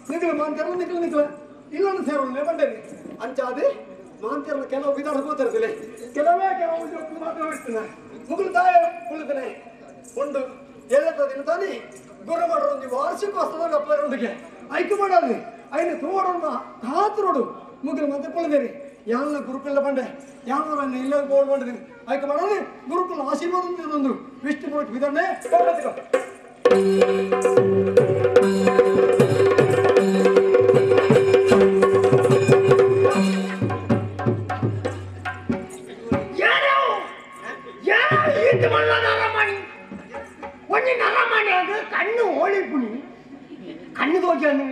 ನಿಖಲ ಮಾಂತೇರ ನಿಖಲ ಇಲ್ಲೊಂದು ಸೇರೋಣ ಬಂಡೇರಿ ಅಂಚಾದೆ ಮಾಂತೇರ ಕೆಲವು ವಿಧಾನ ಕೂತಿರ್ತಿಲ್ಲ ಕೆಲವೇ ಕೆಲವು ಮಾತಾಡ್ತಾನೆ ಮುಗುಳು ತಾಯ ಕುಳಿತಾನೆ ಒಂದು ಎಲ್ಲದಿನ ತಾನೆ ಗುರು ಮಾಡೋರು ಒಂದು ವಾರ್ಷಿಕೋತ್ಸವ ಅಪ್ಪರೊಂದಿಗೆ ಆಯ್ಕೆ ಮಾಡೋದು ಐದು ತೋಡೋಣ ಕಾತರೋಡು ಮುಗಿಲು ಮತ್ತೆ ಕುಳಿದೇರಿ ಯಾನ ಗುರುಕುಲ ಬಂಡೆ ಯಾನ ಇಲ್ಲ ಬೋರ್ಡ್ ಮಾಡಿದೀನಿ ಆಯ್ಕೆ ಮಾಡೋದು ಗುರುಕುಲ ಆಶೀರ್ವಾದ ಒಂದು ವಿಷ್ಣು ವಿಧಾನ ಕಣ್ಣು ಓಳಿ ಪುಣಿ ಕಣ್ಣು ತೋಜಾನೆ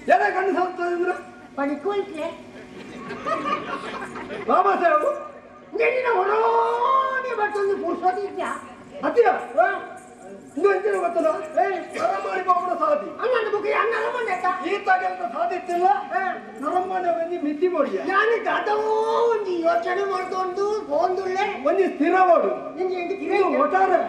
ಏನ ಕಣ್ಣು ಸಾಕ್ತಂದ್ರ ಪಡಿಕೋಯ್ಕೆ ಬಾಬಾ ಸಾಹೇಬ್ ನಿನ್ನ ಹೊರೋನೆ ಬರ್ತೊಂದು ಪುರುಷೋದಿದ್ಯಾ ಅತಿಯ ಇದು ಎಂತಿನ ಗೊತ್ತದ ನರಮಾಣಿ ಬಾಬುನ ಸಾಧಿ ಅನ್ನೊಂದು ಬುಕ್ ಯಾರು ಬಂದಕ್ಕ ಈತಾಗೆಲ್ಲ ಸಾಧಿತ್ತಿಲ್ಲ ನರಮಾಣಿ ಒಂದು ಮಿತಿ ಮಾಡಿಯ ನಾನು ದಾದವೋ ಒಂದು ಯೋಚನೆ ಮಾಡ್ಕೊಂಡು ಹೋಂದುಳ್ಳೆ ಒಂದು ಸ್ಥಿರವಾಡು ನಿಂಗೆ ಎಂಟು ಇದು ಒಟ್ಟಾರೆ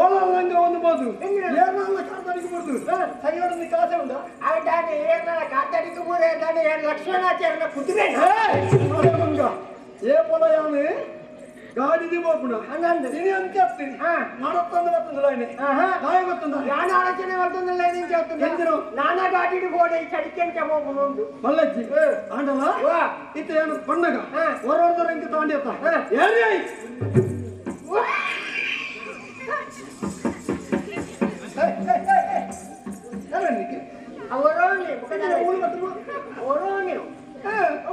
ಓಲಂಗ ಒಂದು ಬೋದು ಏನೆಲ್ಲ ಕಾತಾಡಿಕಬಹುದು ಸೈಯೊಡನೆ ಕಾಸೆ ಉಂಟಾ ಆಯ್ತಾನೆ ಏನ ಕಾತಾಡಿಕೆ ಮೂರೆ ತಾನೆ ಲಕ್ಷ್ಮಣಾಚಾರ್ಯನ ಕುದುರೆ ಏ ಪೊಲ ಯಾನೆ ಗಾಡಿದಿ ಬೋಪುಣ ಹಂಗಂದು ನೀನು ಅಂತ ಆಗ್ತೀನಿ ಮಾಡತ್ತಂದ ಬರ್ತಂದಿಲ್ಲ ಏನೇ ನಾಯ ಗೊತ್ತಂದ ನಾನು ಆಲೋಚನೆ ಮಾಡ್ತಂದಿಲ್ಲ ಏನೇನು ಕೇಳ್ತೀನಿ ನಾನಾ ಗಾಡಿ ಗೋಡೆ ಚಡಿಕೆಂಚ ಹೋಗ್ಬೋದು ಮಲ್ಲಜ್ಜಿ ಆಂಡಲ್ಲ ಇತ್ತ ಏನು ಪಣ್ಣಗ ಹೊರವರ್ದರ ಇಂಕ ತಾಂಡಿ ಅತ್ತ ಏನೇ ಅವರೋನಿ ಅವರೋನಿ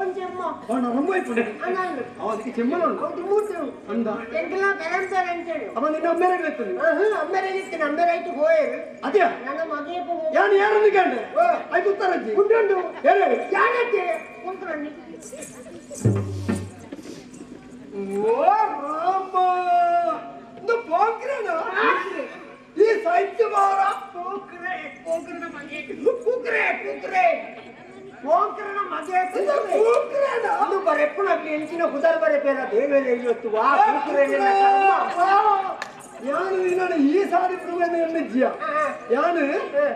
ಒಂಚೆಮ್ಮ ಅವನ ರಂಬೋಯ್ಪುಡೆ ಅನಂದು ಅವನಿಗೆ ಚೆಮ್ಮನೋಡು ಒಂದು ಮೂತು ಅಂದ ಎಂಕಲ ಕಲಂಸರ್ ಅಂತೇಳಿ ಅವ ನಿನ್ನ ಅಮ್ಮೆರೆಗೆ ಇರ್ತಾನೆ ಅಮ್ಮೆರೆಗಿತ್ತು ಅಮ್ಮೆರೈತು ಹೋಯರು ಅದೇ ನನ್ನ ಮಗೇ ಯಾನು ಯಾರನ್ನು ಕಂಡೆ ಆಯ್ತು ಉತ್ತರಜ್ಜಿ ಉಂಟು ಹೇಳಿ ಯಾನತ್ತೆ ಕುಂತ್ರಲ್ಲಿ ಓ ರಾಮ ಇದು ಪೋಕ್ರೇನ ಈ ಸಾಹಿತ್ಯ ಬಾರ ಪೋಕ್ರೆ ಪೋಕ್ರನ ಮಗೇ ಕುಕ್ರೆ ಕುಕ್ರೆ ಪೋಕ್ರನ ಮಗೇ ಪೋಕ್ರೇನ ಅದು ಬರೆಪ್ಪುನಾಗ್ಲಿ ಎಂಚಿನ ಕುದರ್ ಬರೆ ಪೇರ ದೇವೇಲೆ ಇವತ್ತು ವಾ ಕುಕ್ರೆ ಯಾನು ನಾನು ಈ ಸಾರಿ ಪ್ರವೇಶ ಎಣ್ಣಿಜ್ಜಿಯ ಯಾನು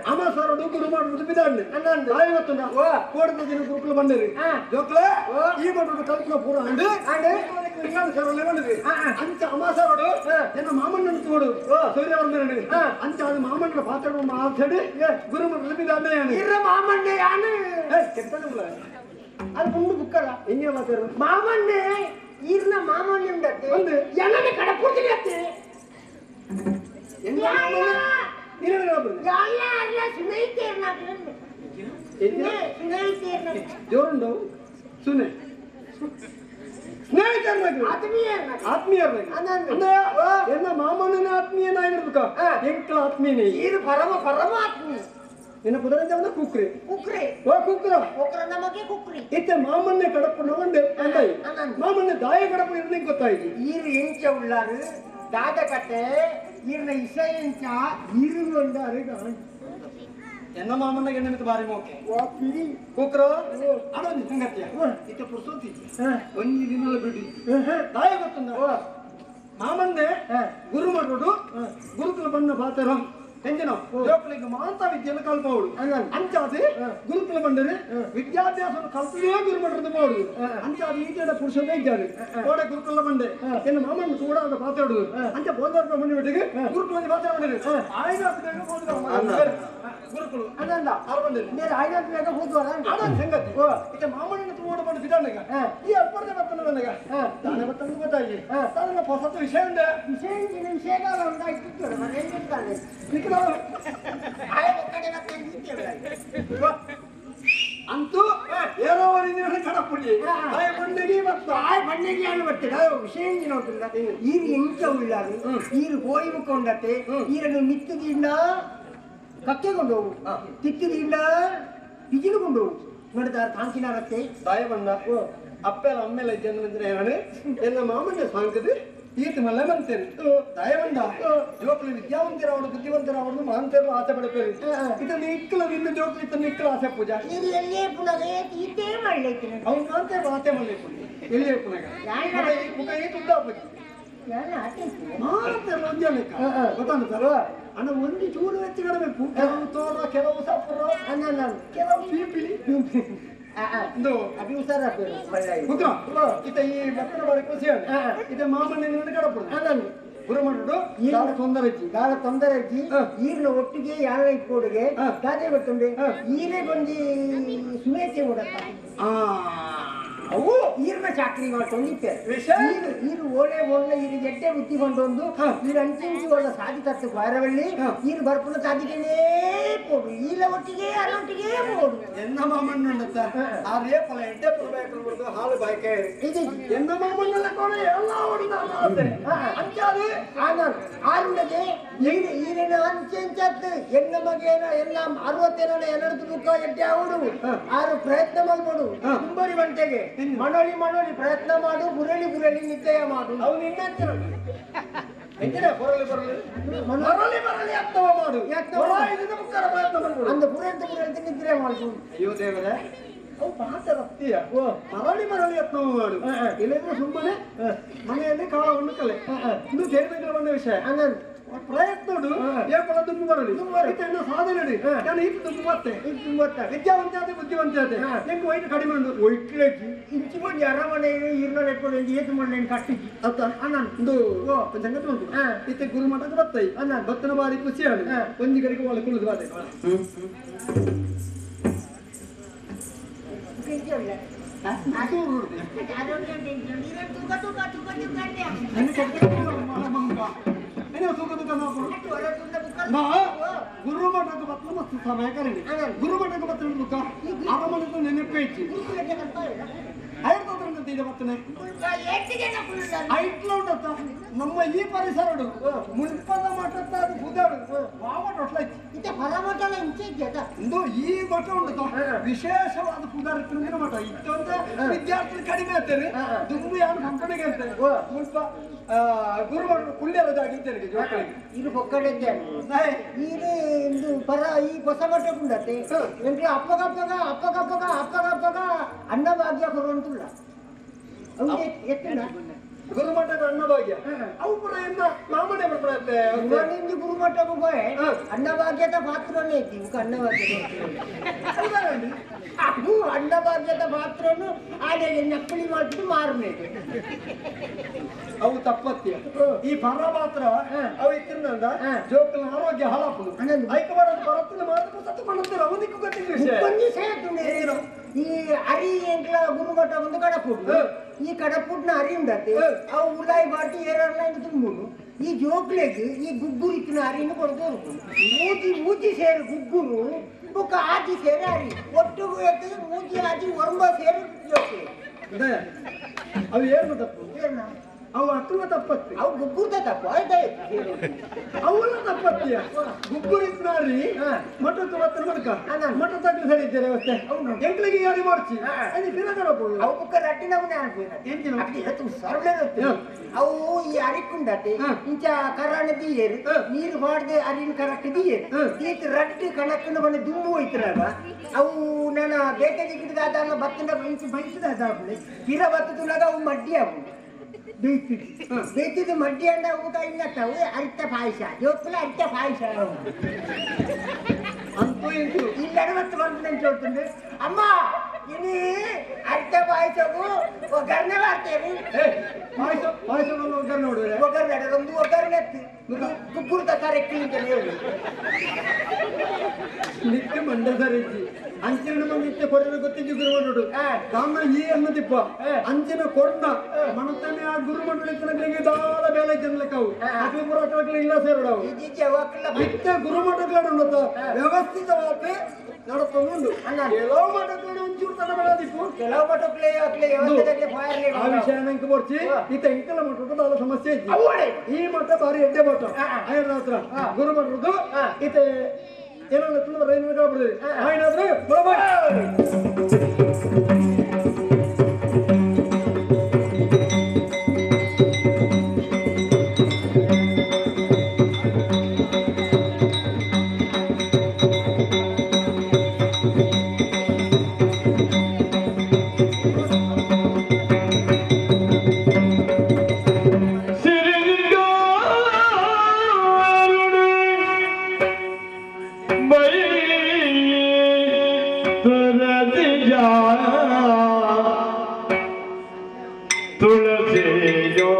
ಅಮ್ಮ ಸರಡು ಗುರು ಮಾಡುದು ಬಿದ್ದಾಡ್ನೆ ನಾಯಿ ಗೊತ್ತುಂಡ ಕೋಡದ ದಿನ ಗುರುಕುಲು ಬಂದಿರಿ ಜೋಕ್ಲೆ ಈ ಮಾಡುದು ಕಲ್ಪನ ಪೂರ ಅಂಡು ಇಂಗಾಲ ಸರಳೆ ಬಂದಿರಿ ಅಂಚ ಅಮ್ಮ ಸರಡು ಎನ್ನ ಮಾಮಣ್ಣನ ತೋಡು ಸೂರ್ಯ ಅವ್ರ ಮೇಲೆ ಅಂಚ ಅದು ಮಾಮಣ್ಣನ ಪಾತ್ರ ಮಾತಾಡಿ ಗುರು ಮಾಡುದು ಬಿದ್ದಾಡ್ನೆ ಯಾನು ಇರ ಮಾಮಣ್ಣೆ ಯಾನು ಕೆಟ್ಟಲ್ಲ ಅದು ಮುಂದೆ ಬುಕ್ಕಲ್ಲ ಹೆಂಗೆ ಮಾತಾಡು ಮಾಮಣ್ಣೆ ಈರ್ನ ಮಾಮಣ್ಣೆ ಉಂಡತ್ತೆ ಒಂದು ಎಲ್ಲನೇ ಕಡಪುಡ್ತೀನಿ ಅತ್ತೆ ಜೋರುಂಡು ಸುನೆ ಸ್ನೇಹಿತರನಾಗಿ ಆತ್ಮೀಯರಾಗಿ ಎನ್ನ ಮಾಮನ ಆತ್ಮೀಯನಾಗಿರ್ಬೇಕ ಎಂಕಲ ಆತ್ಮೀಯನೇ ಇದು ಪರಮ ಪರಮಾತ್ಮಿ ನಿನ್ನ ಕುದುರೆ ಜವನ ಕುಕ್ರೆ ಕುಕ್ರೆ ಓ ಕುಕ್ರ ಕುಕ್ರ ನಮಗೆ ಕುಕ್ರಿ ಇತ್ತೆ ಮಾಮನ್ನೇ ಕಡಪ ನೋಂಡೆ ಅಂದಾಯಿ ಮಾಮನ್ನೇ ದಾಯ ಕಡಪ ಇರ್ಲಿಕ್ಕೆ ಗೊತ್ತಾಯ್ತು ಈರು ಎಂಚ ಉಳ್ಳಾರು ದಾದ ಕಟ್ಟೆ ಈರ್ನ ಇಸ ಎಂಚ ಈರು ಉಳ್ಳಾರು ಎನ್ನ ಮಾಮನ್ನಿಗೆ ನಿಮಿತ್ತ ಬಾರಿ ಮೋಕೆ ಕುಕ್ರ ಅದೊಂದು ಸಂಗತಿಯ ಇತ್ತೆ ಪುರ್ಸೋತಿ ಒಂದು ದಿನ ಬಿಡಿ ದಾಯ ಗೊತ್ತುಂದ ಮಾಮನ್ನೇ ಗುರು ಮಾಡೋದು ಗುರುಕುಲ ಬಣ್ಣ ಬಾತರ ಎಂಜಿನ ಜೋಕ್ಲಿಗೆ ಮಾತಾ ವಿದ್ಯೆಯನ್ನು ಕಲ್ಪವಳು ಅಂಚಾದೆ ಗುರುಕುಲ ಬಂದರೆ ವಿದ್ಯಾಭ್ಯಾಸವನ್ನು ಕಲ್ಪವೇ ಗುರು ಮಾಡೋದು ಮಾಡುದು ಅಂಚಾದ ಈಜಾದ ಪುರುಷನೇ ಇದ್ದಾರೆ ಕೋಡೆ ಗುರುಕುಲ ಬಂಡೆ ಇನ್ನು ಮಾಮನ್ನು ಚೂಡಾದ ಮಾತಾಡುದು ಅಂಚ ಬೋಧಾರ್ಪ ಬಂದಿಬಿಟ್ಟಿಗೆ ಗುರುಕುಲದಲ್ಲಿ ಮಾತಾಡಿದ್ರೆ ಆಯ್ದಾದ ಬೇಗ ಹೋದ ಗುರುಕುಲ ಅದಲ್ಲ ಅವ್ರು ಬಂದಿರಿ ನೀರು ಆಯ್ದಾದ ಬೇಗ ಹೋದ್ವಲ್ಲ ಅದೊಂದು ಸಂಗತಿ ಈಗ ಮಾಮಣ್ಣ ತೋಡ ಬಂದು ಬಿದ್ದಾನಗ ಈ ಅಪ್ಪರ್ದೆ ಬರ್ತಾನೆ ನನಗ ತಾನೇ ಬರ್ತಾನೆ ಗೊತ್ತಾಗಿ ಅದನ್ನ ಹೊಸ ವಿಷಯ ಉಂಡೆ ವಿಷಯಗಾಲ ಉಂಟಾಯ್ತು ಮನೆಯಲ್ಲಿ ಅಂತೂ ಏನೋ ಒಂದು ಕಡಪುಡಿ ಬಂಡಿಗೆ ಬಂಡಿಗೆ ಬರ್ತದೆ ವಿಷಯ ನೋಡ್ತಿಲ್ಲ ಈರು ಎಂಚ ಉಳ್ಳಾರು ಈರು ಹೋಯಿ ಮುಕ್ಕೊಂಡತ್ತೆ ಈರನ್ನು ಮಿತ್ತದಿಂದ ಕಕ್ಕೆಕೊಂಡು ಹೋಗು ತಿತ್ತಿದಿಂದ ಬಿಜಿಲುಕೊಂಡು ಹೋಗು ನೋಡಿದಾರ ಕಾಂಕಿನಾರತ್ತೆ ತಾಯ ಬಂದ ಅಪ್ಪೆಲ್ಲ ಅಮ್ಮೆಲ್ಲ ಇದ್ದೇನೆ ಹೇಳಿ ಎನ್ನ ಮಾಮಣ್ಣ ಸಾಂಕದು ಈತ ಮಲ್ಲ ಬಂತೇನೆ ತಾಯ ಬಂದ ಜೋಕ್ಲಿ ವಿದ್ಯಾವಂತರ ಅವಳು ಬುದ್ಧಿವಂತರ ಅವಳು ಮಹಾಂತರು ಆಸೆ ಪಡ್ತಾರೆ ಇದನ್ನು ಇಕ್ಕಲ ಇನ್ನು ಜೋಕ್ಲಿ ಇತ್ತ ಇಕ್ಕಲ ಆಸೆ ಪೂಜಾ ಇದು ಎಲ್ಲೇ ಪುನಃ ಈತೇ ಮಾಡ್ಲೈತಿ ಅವ್ನು ಮಾಂತರು ಆಸೆ ಮಾಡ್ಲಿ ಎಲ್ಲಿಯೇ ಪುನಃ ಮುಖ ಈ ತುಡ್ಡ ಮಾತೆಲ್ಲ ಒಂದೇ ಲೆಕ್ಕ ಗೊತ್ತಾಗುತ್ತಲ್ವ ಅಣ್ಣ ಒಂದು ಚೂರು ಹೆಚ್ಚಿಡಬೇಕು ಕೆಲವು ತೋರ ಕೆಲವು ಸಪ್ಪರ ಕೆಲವು ಪೀಪಿಲಿ ಇದು ಅಭಿಸಾರ ಇತ ಈ ಭಕ್ತರ ಬಾರಿ ಖುಷಿ ಇತ ಮಾಮಣ್ಣ ಕಡಪಡು ಗುರುಮಂಡು ಈಗಾಲ ತೊಂದರೆ ಇಜ್ಜಿ ಈರ್ನ ಒಟ್ಟಿಗೆ ಯಾರ ಇಟ್ಕೊಡುಗೆ ಗಾದೆ ಗೊತ್ತುಂಡೆ ಈರೇ ಬಂದು ಸುಮೇತೆ ಓಡತ್ತ ಅವು ಈರ್ನ ಚಾಕ್ರಿ ಮಾಡ್ಕೊಂಡಿದ್ದೆ ಈರು ಓಳೆ ಈರು ಗೆಡ್ಡೆ ಉತ್ತಿಕೊಂಡೊಂದು ಈರು ಅಂಚಿಂಚು ಒಳ್ಳೆ ಸಾಧಿ ತತ್ತು ಬಾರವಳ್ಳಿ ಈರು ಬರ್ಪುನ ಸಾಧಿಗೆನೇ ಪೋಡು ಈಲ ಒಟ್ಟಿಗೆ ಅಲ್ಲೊಟ್ಟಿಗೆ ಪೋಡು ಎನ್ನ ಮಾಮಣ್ಣಂತ ಆ ರೇಪಲ ಎಡ್ಡೆ ಪುರಬೇಕು ಹಾಲು ಬಾಯ್ಕೆ ಇದು ಎನ್ನ ಮಾಮಣ್ಣಲ್ಲ ಕೂಡ ಎಲ್ಲ ಹೊಡೆದ ಅಂಚಾದೆ ಆರುಂಡಗೆ ಈರಿನ ಅಂಚೆಂಚತ್ತು ಎನ್ನ ಮಗೇನ ಎನ್ನ 60 ಎನ್ನಡದು ಬುಕ್ಕ ಎಡ್ಡೆ ಅವಡು ಆರು ಪ್ರಯತ್ನ ಮಾಡ್ಬೋಡು ತುಂಬರಿ ಗಂಟೆಗೆ ಮನೋಳಿ ಪ್ರಯತ್ನ ಮಾಡು ಬುರಳಿ ನಿಶ್ಚಯ ಮಾಡು ಅವು ನಿನ್ನ ಬರಲಿ ಅರ್ಥವ ಮಾಡು ಪ್ರಯತ್ನ ಮಾಡ್ಬೋದು ಅಂದ ಬುರಂತ ನಿದ್ರೆ ಮಾಡ್ಬೋದು ಅಯ್ಯೋ ದೇವರೇ ಅವು ಪಾಠ ರಕ್ತಿಯ ಮರಳಿ ಯತ್ನವ ಮಾಡು ಇಲ್ಲದ್ರೆ ಸುಮ್ಮನೆ ಮನೆಯಲ್ಲಿ ಕಾಳವನ್ನು ಕಲೆ ಇದು ಸೇರ್ಬೇಕಲ್ಲ ವಿಷಯ ಪ್ರಯತ್ನ ಏರ್ಪಡ ತುಂಬು ಬರಲಿ ಸಾಧನೆ ನಾನು ಇದು ತುಂಬುತ್ತೆ ವಿದ್ಯಾವಂತೆ ಆದ ಬುದ್ಧಿವಂತೆ ಆದ ನಿಮ್ಗೆ ವೈಟ್ ಕಡಿಮೆ ಉಂಟು ವೈಟ್ಲೇಜಿ ಇಂಚು ಮಂದಿ ಅರಮನೆ ಈರ್ನ ಇಟ್ಕೊಂಡು ಏತು ಮಾಡಿ ಕಟ್ಟಿದ್ದಿ ಅಂತ ಒಂದು ಸಂಗತಿ ಉಂಟು ಇತ್ತೆ ಗುರುಮಠಕ್ಕೆ ಬತ್ತೈ ಭಕ್ತನ ಬಾರಿ ಖುಷಿ ಆಡಿ ಒಂದಿ ಕಡೆಗೆ ಒಳ ಕುಳಿದು ಬಾದೆ ಗುರುಮಠಕ್ಕೆ ಬತ್ತಲು ಮಸ್ತ್ ಸಮಯ ಕರೀನಿ ಗುರುಮಠಕ್ಕೆ ಬತ್ತಲು ಅರಮನೆದು ನೆನಪೇ ಇಚ್ಚಿ ಐದು ಬರ್ತನೆ ಐಟ್ಲ ಉಂಟತ್ತ ನಮ್ಮ ಈ ಪರಿಸರಡು ಮುನ್ಪದ ಮಠದ ಅದು ಬುಧಾಡು ಬಾವಟ್ ಹೊಟ್ಲೈತಿ ಇಂದು ಈ ಮಠ ಉಂಟು ವಿಶೇಷವಾದ ಪುದಾರ ತುಂಬಿನ ಮಠ ಇತ್ತೊಂದ ವಿದ್ಯಾರ್ಥಿ ಕಡಿಮೆ ಆಗ್ತೇನೆ ದುಂಬು ಯಾರು ಮಕ್ಕಳಿಗೆ ಅಂತಾರೆ ಮುಲ್ಪ ಗುರುಮಠ ಕುಳ್ಳಿಯರದಾಗಿದ್ದೇನೆ ಇದು ಒಕ್ಕಡೆ ಇದು ಪರ ಈ ಹೊಸ ಮಠ ಉಂಡತ್ತೆ ಅಪ್ಪಗಪ್ಪಗ ಅನ್ನಭಾಗ್ಯ ಕೊಡುವಂತುಲ್ಲ ಗುರುಮಠದ ಅನ್ನಭಾಗ್ಯ ಅವು ಕೂಡ ಇನ್ನ ಮಾಮೂಲಿ ಬರ್ತದೆ ಗುರುಮಠ ಅನ್ನಭಾಗ್ಯದ ಪಾತ್ರನೇ ಐತಿ ಅನ್ನಭಾಗ್ಯದ ಪಾತ್ರನು ಆನೆಗೆ ನಕ್ಕಳಿ ಮಾಡಿಬಿಟ್ಟು ಮಾರನೇ ಅವು ತಪ್ಪತ್ಯ ಈ ಪರ ಮಾತ್ರ ಅವು ಇತ್ತಿಂದ ಜೋಕಲ ಆರೋಗ್ಯ ಹಾಳಾಪುದು ಐಕವಾಡ ಬರತ್ತಿನ ಮಾತ್ರ ಸತ್ತುಕೊಳ್ಳುತ್ತಾರೆ ಅವನಿಗೂ ಗೊತ್ತಿಲ್ಲ ಈ ಅರಿ ಎಂಟ್ಲ ಗುರುಮಠ ಒಂದು ಕಡಪುಡು ಈ ಕಡಪುಡ್ನ ಅರಿ ಉಂಡತ್ತೆ ಅವು ಉಲಾಯಿ ಬಾಟಿ ಏರಲ್ಲ ತುಂಬುಡು ಈ ಜೋಕ್ಲೆಗೆ ಈ ಗುಗ್ಗುರು ಇತ್ತಿನ ಅರಿಯನ್ನು ಕೊಡ್ತೋರು ಮೂಜಿ ಸೇರು ಗುಗ್ಗುರು ಬುಕ್ಕ ಆಜಿ ಸೇರಿ ಅರಿ ಒಟ್ಟಿಗೂ ಎತ್ತಿಗೆ ಮೂಜಿ ಆಜಿ ಒರ್ಮ ಸೇರಿ ಜೋಕ್ಲೆ ಅವು ಏನು ತಪ್ಪು ಅವು ಅಕ್ಕನ ತಪ್ಪತ್ತಿ ಅವು ಗುಗ್ಗುರ್ದ ತಪ್ಪು ಅವಳ ತಪ್ಪತ್ತಿಯ ಗುಗ್ಗುರಿದ್ರಿ ಮಠಕ್ಕೆ ಬತ್ತ ಮಡ್ಕ ಮಠ ತಗ್ಲಿ ಸರಿದ್ದಾರೆ ಅವತ್ತೆ ಎಂಟ್ಲಿಗೆ ಯಾರಿ ಮಾಡ್ಸಿ ಅದು ಫಿರಗರಬಹುದು ಅವು ಬುಕ್ಕ ರಟ್ಟಿನವನೇ ಅನ್ಬೋದು ಸರ್ವೇ ಅವು ಈ ಅರಿಕುಂಡತೆ ಇಂಚ ಕರಾಣ ದೀಯರು ನೀರು ಮಾಡದೆ ಅರಿನ ಕರಕ್ಕೆ ದೀಯರು ಈತ ರಟ್ಟಿ ಕಣಕ್ಕನ್ನು ಬಂದು ದುಮ್ಮು ಹೋಯ್ತಿರಲ್ಲ ಅವು ನಾನು ಬೇಕಾಗಿ ಗಿಡದ ಭತ್ತನ ಬಯಸಿದ ಫಿರ ಬತ್ತದಾಗ ಅವು ಮಡ್ಡಿ ಅವು ಬೇಯ್ತಿದ್ದು ಮಡ್ಡಿ ಅಂಡ ಊಟ ಇನ್ನತ್ತಾವು ಅರಿತ ಪಾಯಸ ಜೋಕ್ಲ ಅರಿತ ಪಾಯಸ ಅಂತೂ ಇಂಟು ಇಲ್ಲಿ ಅಡವತ್ತು ಬಂದು ಚೋಡ್ತುಂಡು ಅಮ್ಮ ಇನಿ ಅರಿತ ಪಾಯಸವು ಒಗ್ಗರಣೆ ಮಾಡ್ತೇವೆ ಪಾಯಸವನ್ನು ಒಗ್ಗರಣೆ ನೋಡಿದ್ರೆ ಒಗ್ಗರಣೆ ಒಂದು ಒಗ್ಗರಣೆ ಕುಕ್ಕುರ್ದ ಕರೆಕ್ಟ್ ಅಂತ ಹೇಳಿ ನಿತ್ಯ ಮಂಡ್ಯ ಸರಿಜ್ಜಿ ಅಂಚಿನ ನಿತ್ಯ ಕೊಡಲು ಗೊತ್ತಿದ್ದು ಗುರುಮಂಡು ಕಾಮ ಈ ಅನ್ನದಿಪ್ಪ ಅಂಚಿನ ಕೊಡ್ಡ ಮನತನೆ ಆ ಗುರುಮಂಡಳಿಗೆ ದಾಳ ಬೇಲೆ ಜನಲಕ್ಕವು ಅಕ್ಲಿ ಪುರಾಟಗಳು ಇಲ್ಲ ಸೇರಡವು ನಿತ್ಯ ಗುರುಮಂಡಲಗಳು ವ್ಯವಸ್ಥಿತವಾಗಿ ನಡಕೊಂಡು ಕೆಲವು ಮಠಗಳು ಒಂಚೂರು ತಡಬಾರದಿಪ್ಪು ಕೆಲವು ಮಠಕ್ಲೆ ಆ ವಿಷಯ ನಂಗೆ ಬರ್ಚಿ ಈತ ಇಂಕಲ ಮಠದ ದಾಳ ಸಮಸ್ಯೆ ಐತಿ ಈ ಮಠ ಬಾರಿ ಎಡ್ಡೆ ಮಠ ಐರ ಹತ್ರ ಗುರುಮಂಡಲದ್ದು ಈತ ಏನಾದ್ರು ತಿಳಿದ್ರೆ ಏನಾದ್ರು ಆಗ್ಬಿಡ್ರಿ ಏನಾದ್ರು Sitting ತುಳಸಿಯೋ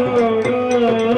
Oh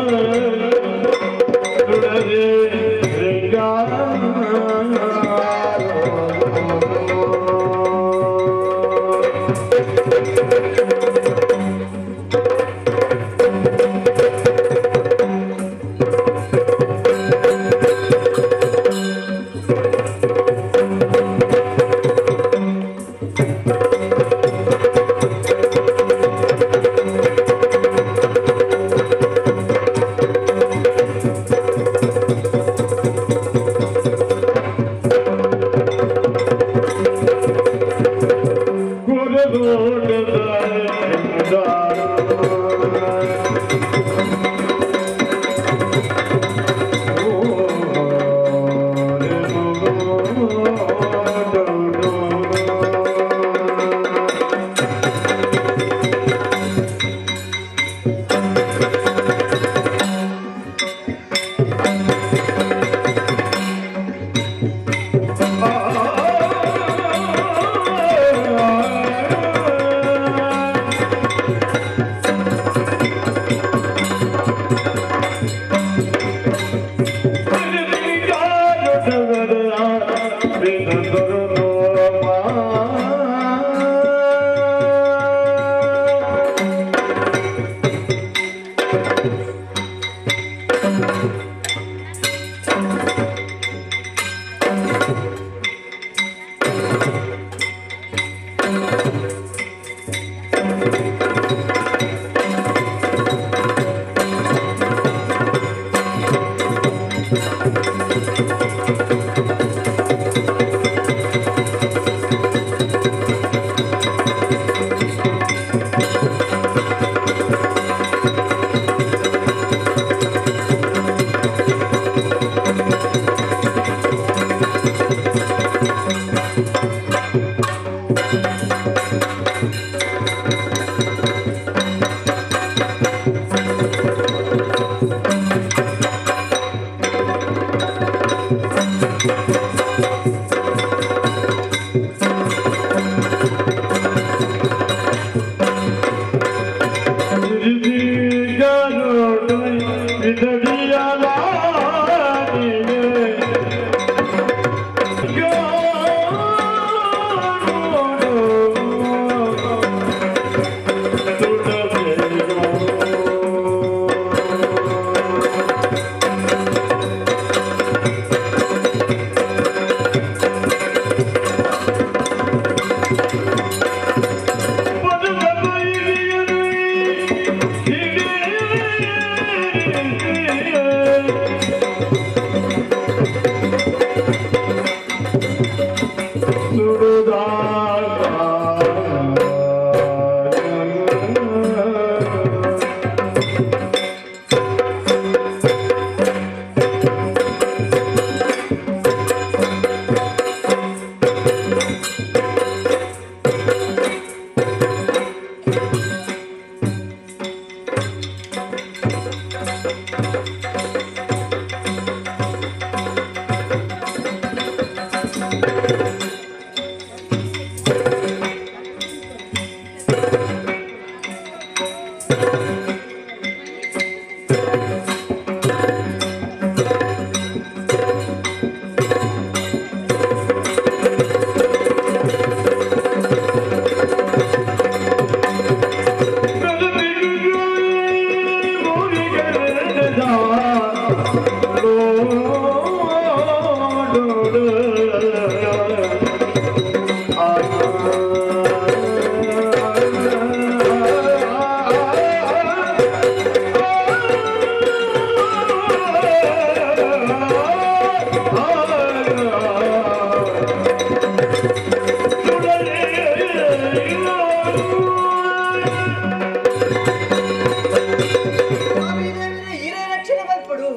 ಹಿರಿಯ ರಕ್ಷಣೆ ಮಲ್ಪಡು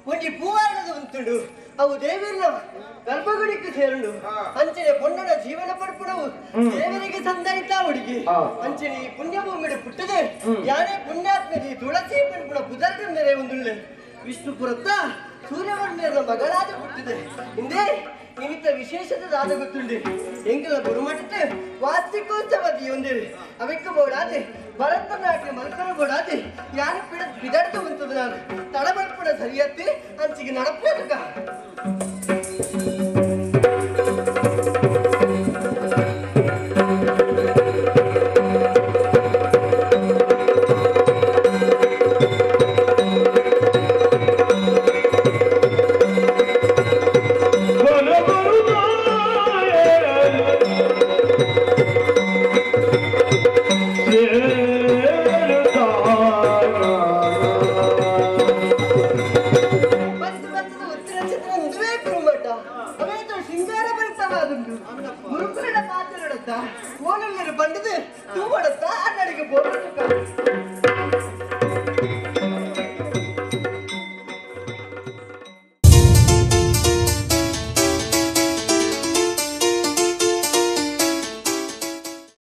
ಒಂಜಿ ಪೂವಾರಣದ ಉಂಟುಂಡು ಅವು ದೇವಿರ್ನ ಗರ್ಭಗುಡಿಗೆ ಸೇರುಂಡು ಅಂಚನೆ ಪೊನ್ನಡ ಜೀವನ ಪಡ್ಪುಡವು ದೇವರಿಗೆ ಸಂದಾಯಿತ ಹುಡುಗಿ ಅಂಚನೆ ಈ ಪುಣ್ಯಭೂಮಿಡು ಪುಟ್ಟದೆ ಯಾನೇ ಪುಣ್ಯಾತ್ಮದಿ ತುಳಸಿ ಪಂಪುಣ ಬುಧರ್ಗ ಮೇರೆ ಒಂದುಳ್ಳೆ ವಿಷ್ಣುಪುರತ್ತ ಸೂರ್ಯವರ್ಣನ ಮಗಳಾದ ಪುಟ್ಟಿದೆ ಹಿಂದೆ ನಿಮಿತ್ತ ವಿಶೇಷದಾದ ಗೊತ್ತುಂಡೆ ಎಂಕಲ ಗುರುಮಠಕ್ಕೆ ವಾರ್ಷಿಕೋತ್ಸವದಿ ಒಂದಿರಿ ಅವಕ್ಕೆ ಬೋಡಾದೆ ಭರತನಾಟ್ಯ ಮಲ್ಕರ ಬೋಡಾದೆ ಯಾನ ಬಿದಡ್ದು ಉಂಟದು ನಾನು ತಡಬಡ್ಪುಡ ಸರಿಯತ್ತಿ ಅಂಚಿಗೆ ನಡಪೇದಕ್ಕ ಗುರುಕುಲದ ಪಾತ್ರಡತ್ತ ಓನಲ್ಲಿರು ಬಂಡದು ತೂ ಮಾಡತ್ತ ಅನ್ನಡಿಗೆ ಬೋರ್ಡ